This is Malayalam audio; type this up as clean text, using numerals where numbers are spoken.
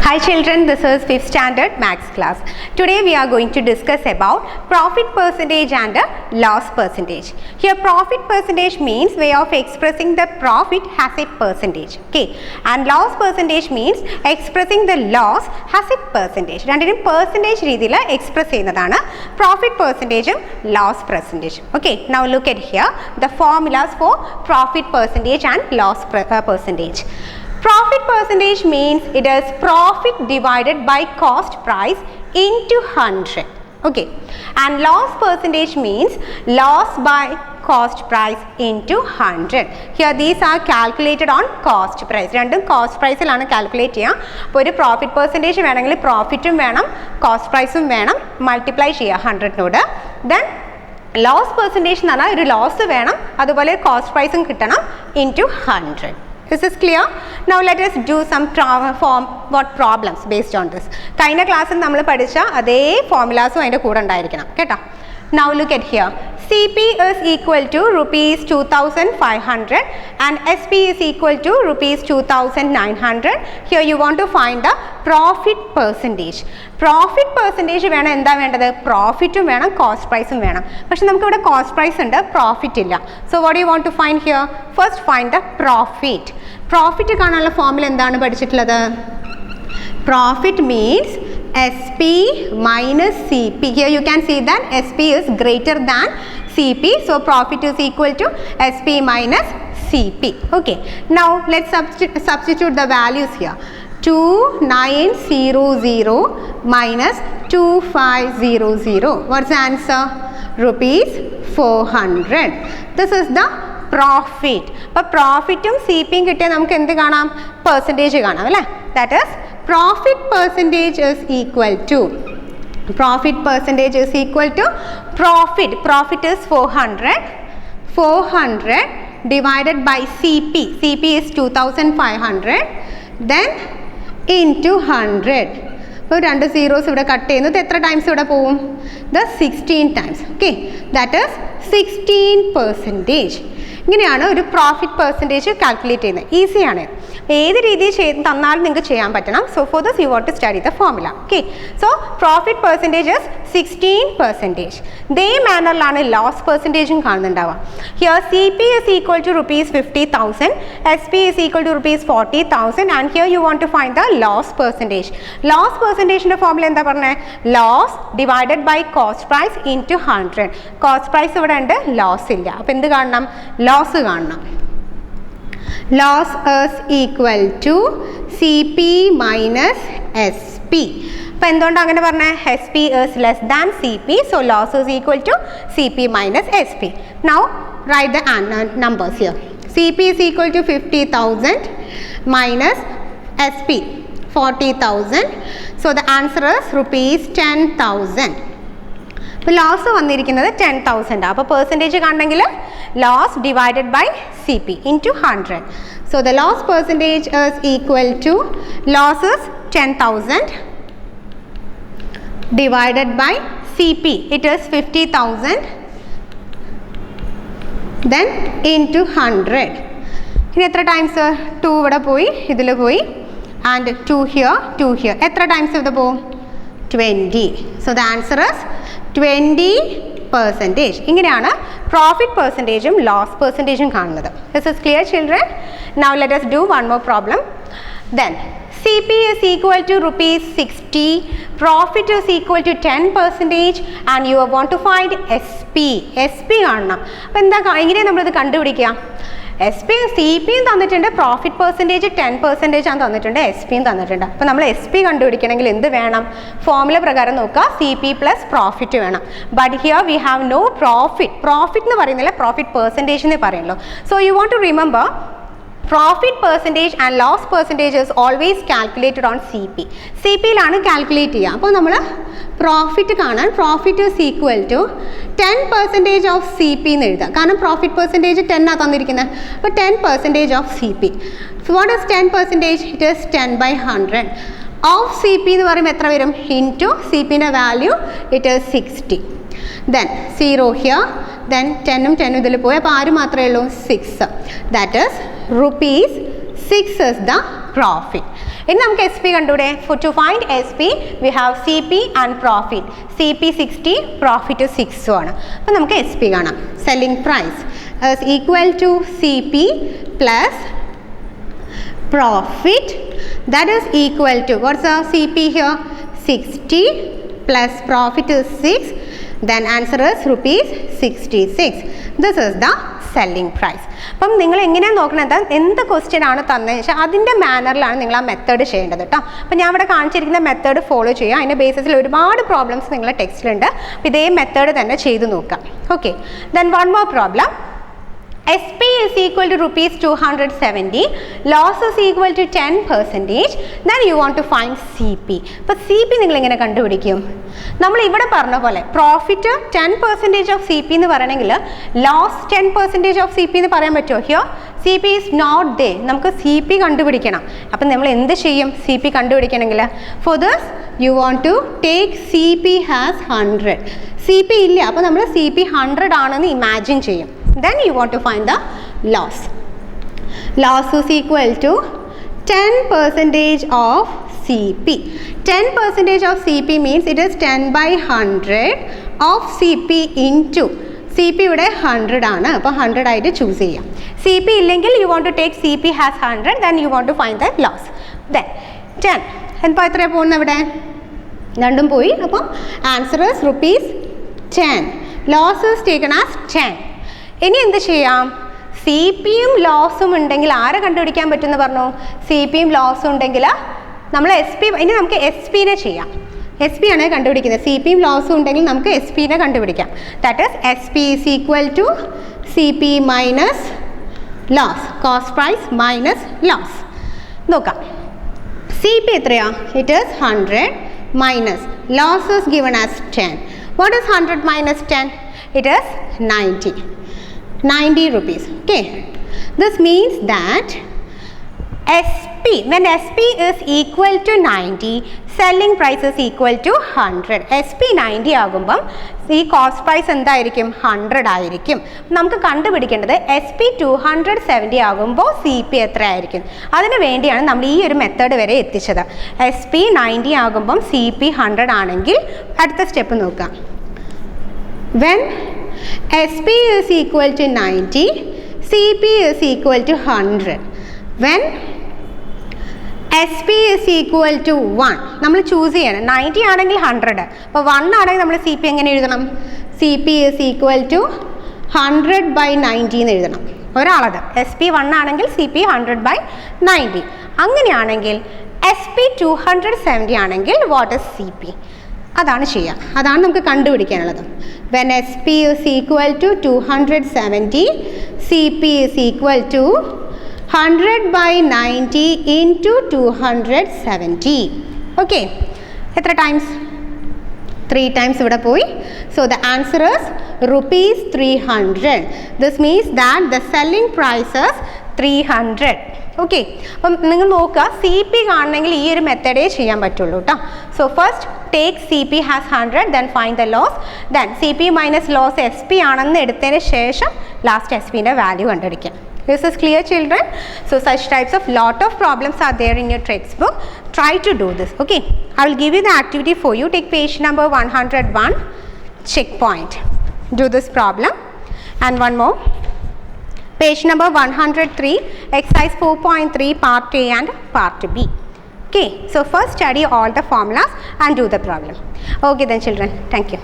Hi children, this is 5th standard maths class. Today we are going to discuss about profit percentage and loss percentage. Here profit percentage means way of expressing the profit as a percentage. Okay, and loss percentage means expressing the loss as a percentage. രണ്ടിനും percentage രീതിയിൽ express ചെയ്യുന്നതാണ് profit percentage and loss percentage. Okay, now look at here the formulas for profit percentage and loss percentage. Profit percentage means it is profit divided by cost price into 100. Okay, and loss percentage means loss by cost price into 100. Here these are calculated on cost price. രണ്ടും cost price ലാണ് calculate ചെയ്യുക. അപ്പോൾ ഒരു profit percentage വേണമെങ്കിൽ profitഉം വേണം cost priceഉം വേണം multiply ചെയ്യുക 100നോട്. Then loss percentage എന്ന് പറഞ്ഞാൽ ഒരു loss വേണം അതുപോലെ cost priceഉം കിട്ടണം into 100. This is clear? Now let us do some problems based on this. കഴിഞ്ഞ ക്ലാസ്സിൽ നമ്മൾ പഠിച്ച അതേ ഫോർമുലാസും അതിൻ്റെ കൂടെ ഉണ്ടായിരിക്കണം കേട്ടോ. Now look at here. CP is equal to rupees 2,500 and SP is equal to rupees 2,900. Here you want to find the profit percentage. Profit percentage വേണം എന്താ വേണ്ടത്? പ്രോഫിറ്റും വേണം കോസ്റ്റ് പ്രൈസും വേണം. പക്ഷെ നമുക്കിവിടെ കോസ്റ്റ് പ്രൈസ് ഉണ്ട്, പ്രോഫിറ്റ് ഇല്ല. So what do you want to find here? First find the profit. Profit കാണാനുള്ള ഫോർമുല എന്താണ് പഠിച്ചിട്ടുള്ളത്? Profit means SP minus CP. Here you can see that SP is greater than CP. So profit is equal to SP minus CP. Okay. Now let's substitute the values here. 2900 minus 2500. What's the answer? Rupees 400. This is the profit. അപ്പോൾ പ്രോഫിറ്റും സിപിയും കിട്ടിയാൽ നമുക്ക് എന്ത് കാണാം? പെർസെൻറ്റേജ് കാണാം അല്ലേ? That is profit percentage is equal to profit is 400 divided by CP is 2500 then into 100. അപ്പോൾ രണ്ട് സീറോസ് ഇവിടെ കട്ട് ചെയ്യുന്നത് എത്ര ടൈംസ് ഇവിടെ പോവും? 16 times. Okay, that is 16%. ഇങ്ങനെയാണ് ഒരു പ്രോഫിറ്റ് പെർസെൻറ്റേജ് കാൽക്കുലേറ്റ് ചെയ്യുന്നത്. ഈസിയാണ്, ഏത് രീതിയിൽ തന്നാലും നിങ്ങൾക്ക് ചെയ്യാൻ പറ്റണം. So for this you want to study the formula. Okay, so profit percentage is 16%. ഇതേ മാനറിലാണ് ലോസ് പെർസെൻറ്റേജും കാണുന്നുണ്ടാവുക. Here CP is equal to rupees 50,000, SP is equal to rupees 40,000 and here you want to find the loss percentage. Loss പെർസെൻറ്റേജിൻ്റെ ഫോർമുല എന്താ പറഞ്ഞത്? Loss divided by cost price into 100. Cost price ഇവിടെ ഉണ്ട്, ലോസ് ഇല്ല. അപ്പോൾ എന്ത് കാണണം? ലോസ് കാണണം. Loss is equal to CP minus SP. അപ്പോൾ എന്തുകൊണ്ടാണ് അങ്ങനെ പറഞ്ഞത്? SP is less than CP, so loss is equal to CP minus SP. Now write the numbers here. CP is equal to 50,000 minus SP 40,000, so the answer is rupees 10,000. അപ്പോൾ ലോസ് വന്നിരിക്കുന്നത് 10,000. അപ്പോൾ പെർസെൻറ്റേജ് കണ്ടെങ്കിൽ loss divided by CP into 100. So the loss percentage is equal to loss is 10,000 divided by CP it is 50,000 then into 100. ഇനി എത്ര ടൈംസ്? 2 ഇവിടെ പോയി, ഇതിൽ പോയി, ആൻഡ് 2 ഹിയർ, 2 ഹിയർ. എത്ര ടൈംസ് ഇവിടെ പോകും? 20. So the answer is 20%. ഇങ്ങനെയാണ് പ്രോഫിറ്റ് പെർസെൻറ്റേജും ലോസ് പെർസെൻറ്റേജും കാണുന്നത്. This is clear children? Now let us do one more problem. Then CP is equal to rupees 60, profit is equal to 10% and you want to find SP കാണണം. അപ്പോൾ എന്താ എങ്ങനെയാണ് നമ്മളിത് കണ്ടുപിടിക്കുക? CPയും തന്നിട്ടുണ്ട്, പ്രോഫിറ്റ് പെർസെൻറ്റേജ് 10% ആണ് തന്നിട്ടുണ്ട്, SPയും തന്നിട്ടുണ്ട്. അപ്പോൾ നമ്മൾ SP കണ്ടുപിടിക്കണമെങ്കിൽ എന്ത് വേണം? ഫോർമുല പ്രകാരം നോക്കുക, CP പ്ലസ് പ്രോഫിറ്റ് വേണം. But here we have no profit എന്ന് പറയുന്നില്ല, പ്രോഫിറ്റ് പെർസെൻറ്റേജ് എന്ന് പറയുള്ളൂ. So you want to remember profit percentage and loss percentage is always calculated on CPയിലാണ് കാൽക്കുലേറ്റ് ചെയ്യുക. അപ്പോൾ നമ്മൾ പ്രോഫിറ്റ് കാണാൻ profit is equal to 10% of CP എന്ന് എഴുതാം. കാരണം പ്രോഫിറ്റ് പെർസെൻറ്റേജ് 10 ആണ് തന്നിരിക്കുന്നത്. അപ്പോൾ 10% of CP. So what is 10%? It is 10/100. Of CP എന്ന് പറയുമ്പോൾ എത്ര വരും? ഇൻറ്റു CPൻ്റെ value it is 60. Then 0 here, then 10ഉം 10ഉം ഇതിൽ പോയി, അപ്പോൾ ആര് മാത്രമേ ഉള്ളൂ? 6. That is rupees 6 is the profit. ഇനി നമുക്ക് SP കണ്ടുകൂടെ? to find SP we have CP and profit. CP 60, profit 6 ആണ്. അപ്പോൾ നമുക്ക് SP കാണാം. Selling price is equal to CP plus profit, that is equal to, what's the CP here? 60 plus profit is 6, then answer is rupees 66. This is the selling price. അപ്പം നിങ്ങൾ എങ്ങനെയാണ് നോക്കുന്നത്? എന്ത് ക്വസ്റ്റ്യൻ ആണ് തന്നതെന്ന് വെച്ചാൽ അതിൻ്റെ മാനറിലാണ് നിങ്ങൾ ആ മെത്തേഡ് ചെയ്യേണ്ടത് കേട്ടോ. അപ്പം ഞാൻ ഇവിടെ കാണിച്ചിരിക്കുന്ന മെത്തേഡ് ഫോളോ ചെയ്യുക. അതിൻ്റെ ബേസിസിൽ ഒരുപാട് പ്രോബ്ലംസ് നിങ്ങളുടെ ടെക്സ്റ്റിലുണ്ട്. അപ്പോൾ ഇതേ മെത്തേഡ് തന്നെ ചെയ്ത് നോക്കാം. Okay, then one more problem. SP is equal to rupees 270, loss is equal to 10%, then you want to find CP. അപ്പോൾ CP നിങ്ങൾ എങ്ങനെ കണ്ടുപിടിക്കും? നമ്മൾ ഇവിടെ പറഞ്ഞ പോലെ പ്രോഫിറ്റ് 10% ഓഫ് CP എന്ന് പറയണമെങ്കിൽ ലോസ് 10% ഓഫ് CP എന്ന് പറയാൻ പറ്റുമോ? Here CP is not there. നമുക്ക് CP കണ്ടുപിടിക്കണം. അപ്പം നമ്മൾ എന്ത് ചെയ്യും CP കണ്ടുപിടിക്കണമെങ്കിൽ? For this you want to take CP has 100. CP ഇല്ല, അപ്പോൾ നമ്മൾ CP 100 ആണെന്ന് ഇമാജിൻ ചെയ്യും. Then you want to find the loss. Loss is equal to 10% of CP. 10% of CP means it is 10 by 100 of CP into CP ഇവിടെ 100 ആണ്. അപ്പോൾ 100 ആയിട്ട് ചൂസ് ചെയ്യാം. CP ഇല്ലെങ്കിൽ you want to take CP has 100, then you want to find the loss. Then 10. അപ്പോൾ എത്രയാണ് പോകുന്നത് ഇവിടെ? രണ്ടും പോയി. അപ്പം answer is rupees 10. Loss is taken as 10. ഇനി എന്ത് ചെയ്യാം? CPയും ലോസും ഉണ്ടെങ്കിൽ ആരെ കണ്ടുപിടിക്കാൻ പറ്റുമെന്ന് പറഞ്ഞു? CPയും ലോസും ഉണ്ടെങ്കിൽ നമ്മൾ SP, ഇനി നമുക്ക് SPനെ ചെയ്യാം. SP ആണ് കണ്ടുപിടിക്കുന്നത്. CPയും ലോസും ഉണ്ടെങ്കിൽ നമുക്ക് SPനെ കണ്ടുപിടിക്കാം. That is SP is equal to CP minus loss, cost price minus loss. നോക്കാം, CP എത്രയാ? It is 100 minus loss is given as 10. What is 100 minus 10? It is 90 rupees. Okay, this means that SP, when SP is equal to 90, selling price is equal to 100. SP 90 ആകുമ്പം ഈ കോസ്റ്റ് പ്രൈസ് എന്തായിരിക്കും? 100 ആയിരിക്കും. നമുക്ക് കണ്ടുപിടിക്കേണ്ടത് SP 270 ആകുമ്പോൾ CP എത്ര ആയിരിക്കും? അതിന് വേണ്ടിയാണ് നമ്മൾ ഈ ഒരു മെത്തേഡ് വരെ എത്തിച്ചത്. SP 90 ആകുമ്പം CP 100 ആണെങ്കിൽ അടുത്ത സ്റ്റെപ്പ് നോക്കാം. When SP is equal to 90, CP is equal to 100. When SP is equal to 1, നമ്മൾ ചൂസ് ചെയ്യണം. 90 ആണെങ്കിൽ 100, അപ്പോൾ 1 ആണെങ്കിൽ നമ്മൾ CP എങ്ങനെ എഴുതണം? CP is equal to 100 by 90 എന്ന് എഴുതണം. ഒരാളത് SP 1 ആണെങ്കിൽ CP 100 by 90. അങ്ങനെയാണെങ്കിൽ SP 270 ആണെങ്കിൽ വാട്ട് ഇസ് CP? അതാണ് ചെയ്യുക. അതാണ് നമുക്ക് കണ്ടുപിടിക്കാനുള്ളത്. When SP is equal to 270, CP is equal to 100 by 90 into 270. Okay, എത്ര ടൈംസ്? 3 ടൈംസ് ഇവിടെ പോയി. So the answer is rupees 300. This means that the selling price is 300. Okay, അപ്പം നിങ്ങൾ നോക്കുക, CP കാണണമെങ്കിൽ ഈ ഒരു മെത്തേഡേ ചെയ്യാൻ പറ്റുള്ളൂ കേട്ടോ. So first take CP has 100, then find the loss, then CP minus loss SP ആണെന്ന് എടുത്തതിന് ശേഷം ലാസ്റ്റ് SPൻ്റെ വാല്യൂ കണ്ടുപിടിക്കാം. This is clear, children? So such types of lot of problems are there in your textbook. Try to do this. Okay, I will give you the activity for you. Take page number 101, checkpoint. Do this problem. And one more. Page number 103, exercise 4.3, part A and part B. Okay, so first study all the formulas and do the problem. Okay then children, thank you.